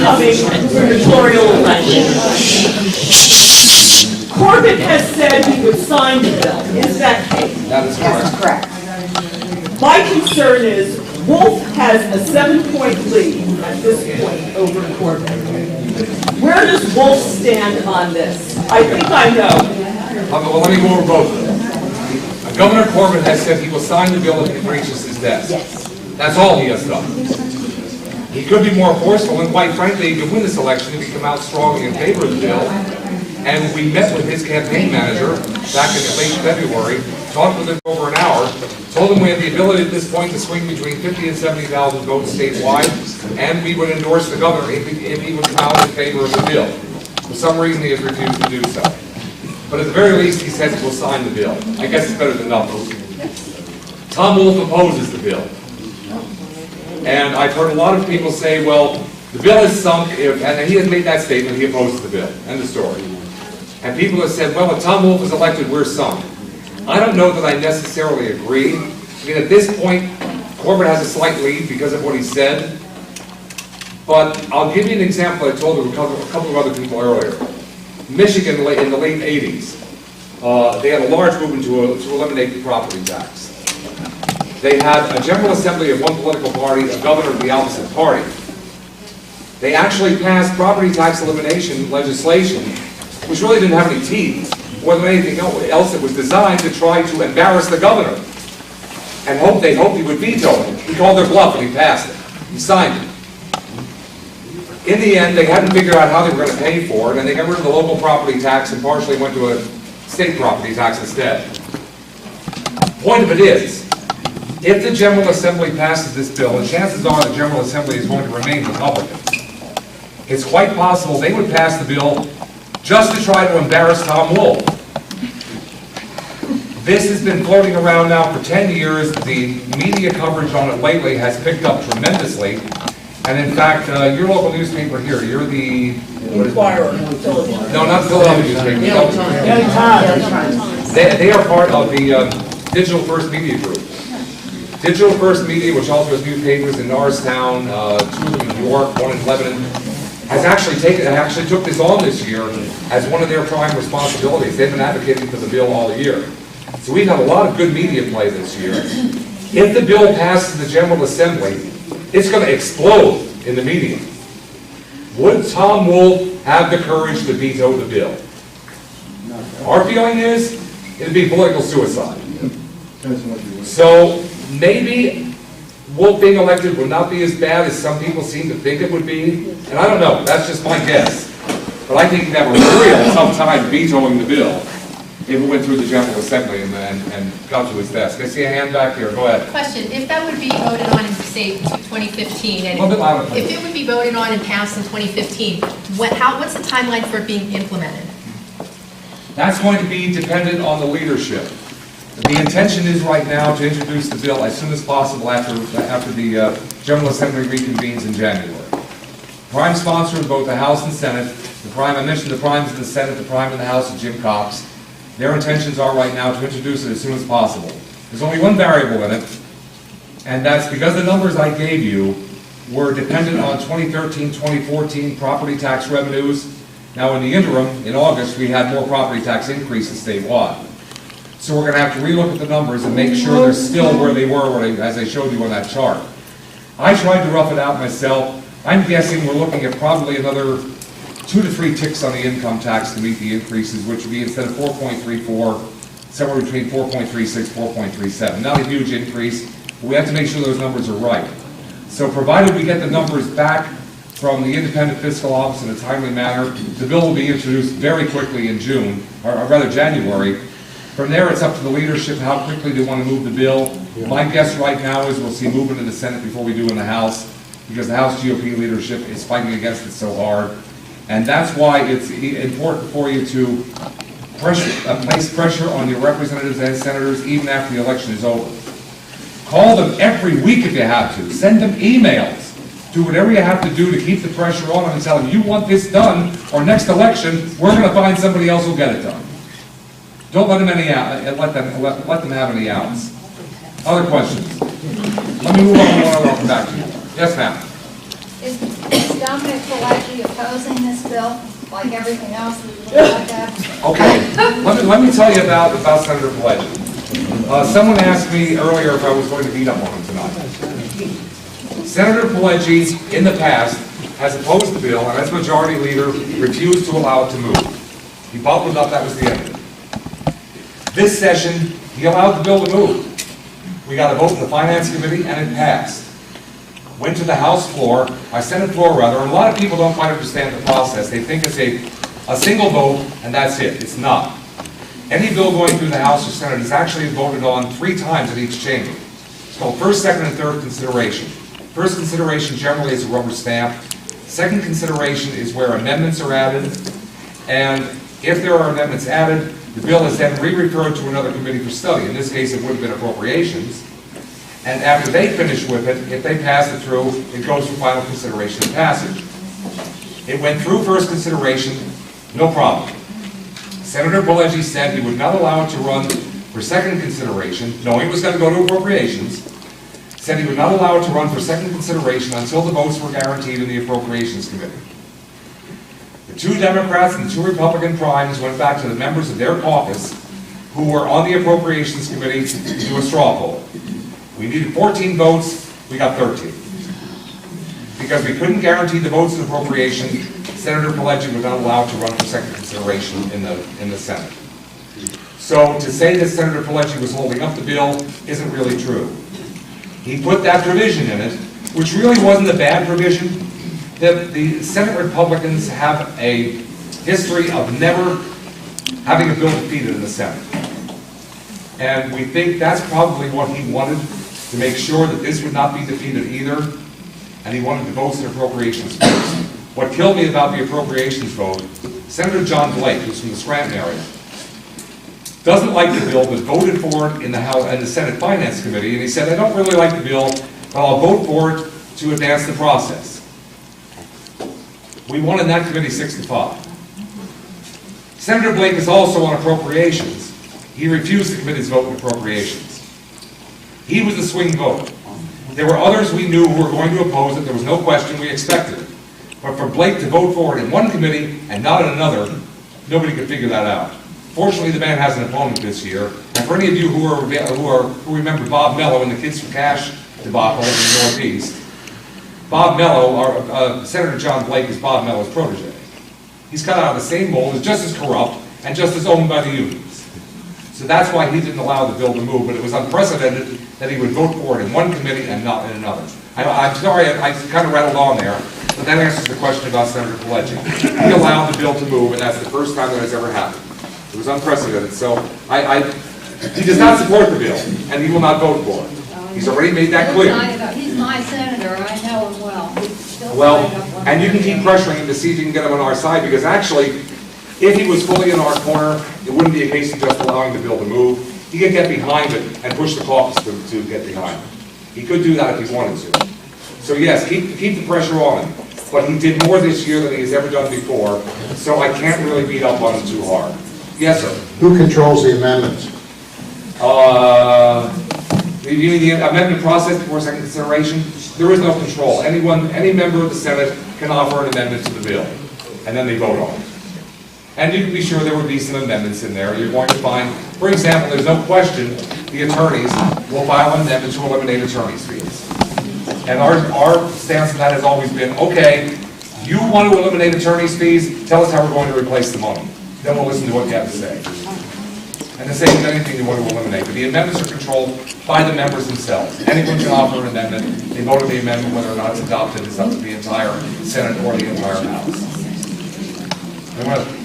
upcoming gubernatorial election. Corbett has said he would sign the bill. Is that case? That is correct. My concern is Wolf has a 7-point lead at this point over Corbett. Where does Wolf stand on this? I think I know. Well, let me go over both of them. Governor Corbett has said he will sign the bill if it reaches his desk. Yes. That's all he has done. He could be more forceful, and quite frankly, he could win this election if he come out strongly in favor of the bill. And we met with his campaign manager back in late February, talked with him for over an hour, told him we had the ability at this point to swing between 50 and 70,000 votes statewide, and we would endorse the governor if he would come out in favor of the bill. For some reason, he has refused to do so. But at the very least, he says he will sign the bill. I guess it's better than nothing. Tom Wolf opposes the bill. And I've heard a lot of people say, well, the bill is sunk, and he has made that statement, he opposes the bill. End of story. And people have said, well, if Tom Wolf is elected, we're sunk. I don't know that I necessarily agree. I mean, at this point, Corbett has a slight lead because of what he said. But I'll give you an example I told a couple of other people earlier. Michigan, in the late 80s, they had a large movement to eliminate the property tax. They had a General Assembly of one political party, a governor of the opposite party. They actually passed property tax elimination legislation, which really didn't have any teeth, more than anything else. It was designed to try to embarrass the governor, and they hoped he would veto it. He called their bluff and he passed it. He signed it. In the end, they hadn't figured out how they were going to pay for it, and they got rid of the local property tax and partially went to a state property tax instead. Point of it is, if the General Assembly passes this bill, and chances are the General Assembly is going to remain Republican, it's quite possible they would pass the bill just to try to embarrass Tom Wolf. This has been floating around now for 10 years. The media coverage on it lately has picked up tremendously. And in fact, your local newspaper here, you're the... Inquirer. No, not Philadelphia newspaper. They are part of the Digital First Media Group. Digital First Media, which also has newspapers in Norristown, 2 in New York, 1 in Lebanon, has actually took this on this year as one of their prime responsibilities. They've been advocating for the bill all year. So we've had a lot of good media play this year. If the bill passes the General Assembly, it's going to explode in the media. Would Tom Wolf have the courage to veto the bill? Our feeling is it'd be political suicide. So maybe Wolf being elected would not be as bad as some people seem to think it would be. And I don't know, that's just my guess. But I think he'd have a real tough time vetoing the bill if it went through the General Assembly and got to his desk. I see a hand back here. Go ahead. Question: if that would be voted on in, say, 2015, and if it would be voted on and passed in 2015, what's the timeline for it being implemented? That's going to be dependent on the leadership. The intention is right now to introduce the bill as soon as possible after the General Assembly reconvenes in January. Prime sponsor in both the House and Senate. I mentioned the primes in the Senate, the prime in the House is Jim Cox. Their intentions are right now to introduce it as soon as possible. There's only one variable in it, and that's because the numbers I gave you were dependent on 2013-2014 property tax revenues. Now in the interim, in August, we had more property tax increases statewide. So we're going to have to relook at the numbers and make sure they're still where they were as I showed you on that chart. I tried to rough it out myself. I'm guessing we're looking at probably another 2 to 3 ticks on the income tax to meet the increases, which would be instead of 4.34, somewhere between 4.36, 4.37. Not a huge increase, but we have to make sure those numbers are right. So provided we get the numbers back from the Independent Fiscal Office in a timely manner, the bill will be introduced very quickly in June, or rather January. From there, it's up to the leadership how quickly they want to move the bill. My guess right now is we'll see movement in the Senate before we do in the House, because the House GOP leadership is fighting against it so hard. And that's why it's important for you to place pressure on your representatives and senators even after the election is over. Call them every week if you have to. Send them emails. Do whatever you have to do to keep the pressure on them and tell them, you want this done, or next election, we're going to find somebody else who'll get it done. Don't let them let them have any outs. Other questions? Let me move on to one other. I'll come back to you. Yes, ma'am. Dominic Pileggi opposing this bill, like everything else that we look at? Okay, let me tell you about Senator Pileggi. Someone asked me earlier if I was going to beat up on him tonight. Senator Pileggi, in the past, has opposed the bill, and as majority leader, refused to allow it to move. He bubbled up, that was the end of it. This session, he allowed the bill to move. We got a vote in the Finance Committee, and it passed. Went to the House floor, Senate floor rather, and a lot of people don't quite understand the process. They think it's a single vote, and that's it. It's not. Any bill going through the House or Senate is actually voted on 3 times in each chamber. It's called first, second, and third consideration. First consideration generally is a rubber stamp. Second consideration is where amendments are added, and if there are amendments added, the bill is then re-referred to another committee for study. In this case, it would have been appropriations. And after they finish with it, if they pass it through, it goes for final consideration and passage. It went through first consideration, no problem. Senator Pileggi said he would not allow it to run for second consideration, knowing it was going to go to appropriations, said he would not allow it to run for second consideration until the votes were guaranteed in the Appropriations Committee. The 2 Democrats and the 2 Republican primes went back to the members of their caucus who were on the Appropriations Committee to do a straw poll. We needed 14 votes, we got 13. Because we couldn't guarantee the votes in appropriation, Senator Pileggi was not allowed to run for second consideration in the Senate. So to say that Senator Pileggi was holding up the bill isn't really true. He put that provision in it, which really wasn't a bad provision. The Senate Republicans have a history of never having a bill defeated in the Senate. And we think that's probably what he wanted, to make sure that this would not be defeated either, and he wanted the votes in appropriations first. What killed me about the appropriations vote, Senator John Blake, who's from the Scranton area, doesn't like the bill, but voted for it in the House and the Senate Finance Committee, and he said, I don't really like the bill, but I'll vote for it to advance the process. We won in that committee 6-5. Senator Blake is also on appropriations. He refused the committee's vote in appropriations. He was the swing vote. There were others we knew who were going to oppose it. There was no question, we expected it. But for Blake to vote for it in one committee and not in another, nobody could figure that out. Fortunately, the man has an opponent this year. And for any of you who remember Bob Mello and the Kids for Cash debacle in the Northeast, Bob Mello, Senator John Blake is Bob Mello's protege. He's cut out of the same mold, is just as corrupt, and just as owned by the unions. So that's why he didn't allow the bill to move, but it was unprecedented that he would vote for it in one committee and not in another. I'm sorry, I kind of rattled on there, but that answers the question about Senator Pileggi. He allowed the bill to move, and that's the first time that has ever happened. It was unprecedented, so he does not support the bill, and he will not vote for it. He's already made that clear. He's my senator, I know him well. Well, and you can keep pressuring him to see if you can get him on our side, because actually, if he was fully in our corner, it wouldn't be a case of just allowing the bill to move. He could get behind it and push the caucus to get behind it. He could do that if he wanted to. So yes, keep the pressure on him. But he did more this year than he has ever done before, so I can't really beat up on him too hard. Yes, sir? Who controls the amendments? Reviewing the amendment process before second consideration, there is no control. Any member of the Senate can offer an amendment to the bill, and then they vote on it. And you can be sure there would be some amendments in there. You're going to find, for example, there's no question the attorneys will file an amendment to eliminate attorneys' fees. And our stance on that has always been, okay, you want to eliminate attorneys' fees, tell us how we're going to replace the money. Then we'll listen to what you have to say. And the same with anything you want to eliminate. But the amendments are controlled by the members themselves. Anyone can offer an amendment. They vote on the amendment, whether or not it's adopted is up to the entire Senate or the entire House.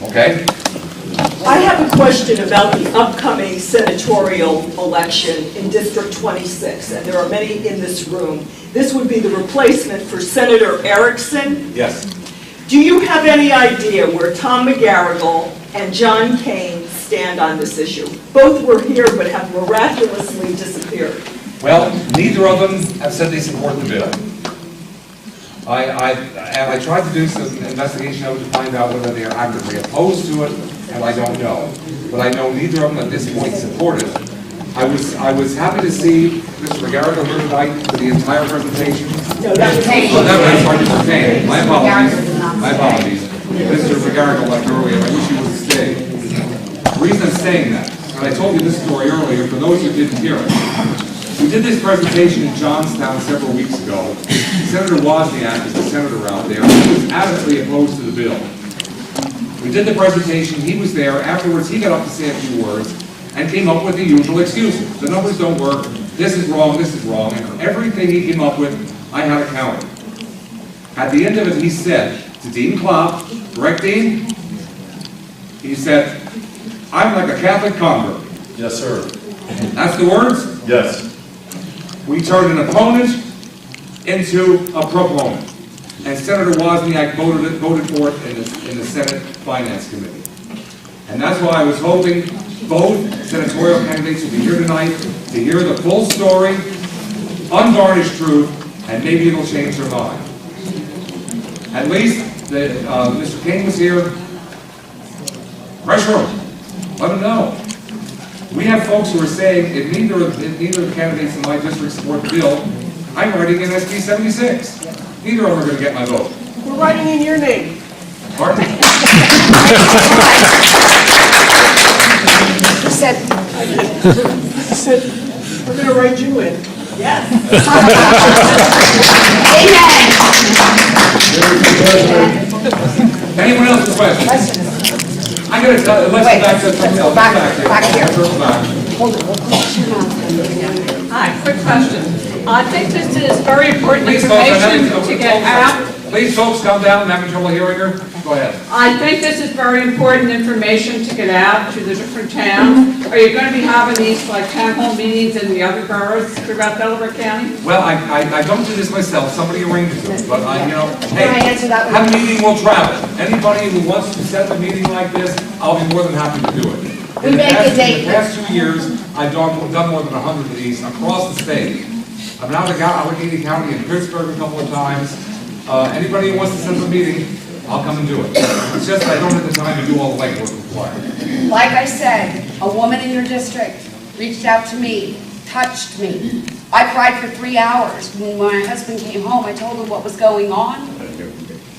Okay? I have a question about the upcoming senatorial election in District 26, and there are many in this room. This would be the replacement for Senator Erickson. Yes. Do you have any idea where Tom McGarrigle and John Kane stand on this issue? Both were here but have miraculously disappeared. Well, neither of them have said they support the bill. I tried to do some investigation to find out whether they are actively opposed to it, and I don't know. But I know neither of them at this point support it. I was happy to see Mr. McGarrett here tonight for the entire presentation. No, that was Oh, that was hard to contain. My apologies. My apologies. Mr. McGarrett left earlier. I wish he would stay. The reason I'm saying that, and I told you this story earlier, for those who didn't hear it. We did this presentation in Johnstown several weeks ago. Senator Wozniak is the senator out there. He was adamantly opposed to the bill. We did the presentation. He was there. Afterwards, he got up to say a few words and came up with the usual excuses. The numbers don't work. This is wrong. This is wrong. And everything he came up with, I had to counter. At the end of it, he said to Dean Klopp, correct, Dean? He said, I'm like a Catholic convert. Yes, sir. That's the words? Yes. We turned an opponent into a proponent. And Senator Wozniak voted for it in the Senate Finance Committee. And that's why I was hoping both senatorial candidates would be here tonight to hear the full story, unvarnished truth, and maybe it'll change their mind. At least Mr. King was here. Pressure him. Let him know. We have folks who are saying if neither of the candidates in my district support the bill, I'm writing in SB 76. Neither of them are going to get my vote. We're writing in your name. Pardon? I said, we're going to write you in. Yes. Anyone else with questions? I'm going to tell, let's go back to something else. Back here. Hi, quick question. I think this is very important Please, folks, information to get out. Please, folks, calm down. I'm having trouble hearing her. Go ahead. I think this is very important information to get out to the different towns. Are you going to be having these like town hall meetings in the other boroughs throughout Delaware County? Well, I don't do this myself. Somebody arranges it. But I, hey, I answer that one? have a meeting, we'll travel. Anybody who wants to set a meeting like this, I'll be more than happy to do it. We make a date. In the past 2 years, I've done more than 100 of these across the state. I've been out of Allegheny County and Pittsburgh a couple of times. Anybody who wants to set up a meeting, I'll come and do it. It's just I don't have the time to do all the legwork required. Like I said, a woman in your district reached out to me, touched me. I cried for 3 hours. When my husband came home, I told him what was going on.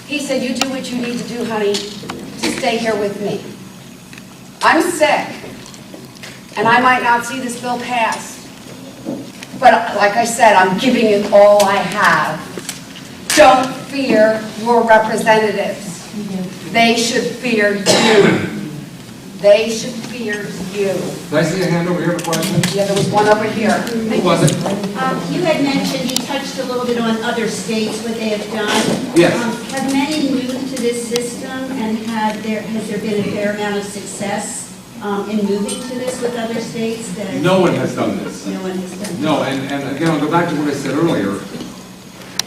He said, you do what you need to do, honey, to stay here with me. I'm sick, and I might not see this bill pass. But like I said, I'm giving it all I have. Don't fear your representatives. They should fear you. They should fear you. Did I see a hand over here with a question? Yeah, there was one over here. Who was it? You had mentioned, you touched a little bit on other states, what they have done. Yes. Have many moved to this system, and has there been a fair amount of success in moving to this with other states? No one has done this. No one has done this. No, and again, I'll go back to what I said earlier.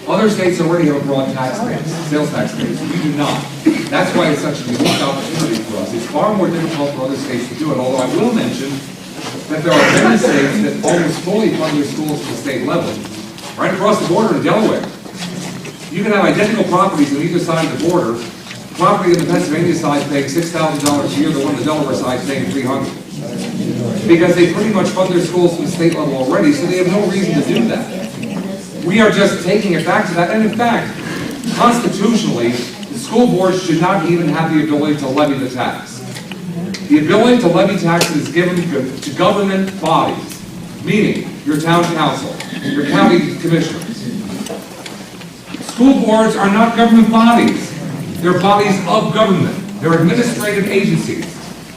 Other states already have a broad tax base, sales tax base. We do not. That's why it's such a unique opportunity for us. It's far more difficult for other states to do it, although I will mention that there are many states that almost fully fund their schools at the state level. Right across the border in Delaware. You can have identical properties on either side of the border. The property on the Pennsylvania side paying $6,000 a year, the one on the Delaware side paying $300. Because they pretty much fund their schools from the state level already, so they have no reason to do that. We are just taking it back to that, and in fact, constitutionally, the school boards should not even have the ability to levy the tax. The ability to levy taxes is given to government bodies, meaning your town council, your county commissioners. School boards are not government bodies. They're bodies of government. They're administrative agencies.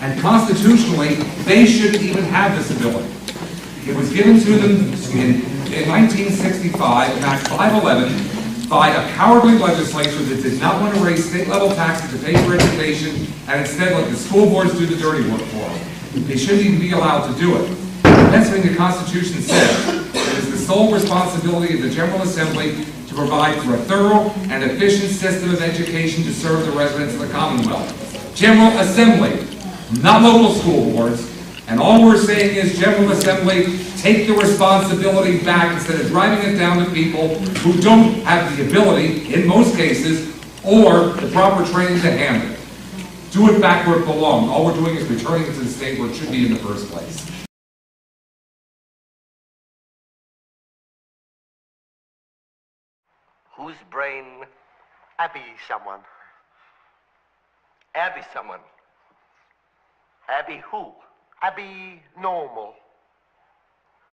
And constitutionally, they shouldn't even have this ability. It was given to them in 1965, Act 511, by a cowardly legislature that did not want to raise state-level taxes to pay for education, and instead let the school boards do the dirty work for them. They shouldn't even be allowed to do it. The Pennsylvania Constitution says it is the sole responsibility of the General Assembly to provide for a thorough and efficient system of education to serve the residents of the Commonwealth. General Assembly, not local school boards. And all we're saying is, General Assembly, take the responsibility back instead of driving it down to people who don't have the ability, in most cases, or the proper training to handle it. Do it back where it belongs. All we're doing is returning it to the state where it should be in the first place. Whose brain? Abby someone. Abby someone. Abby who? Abby normal.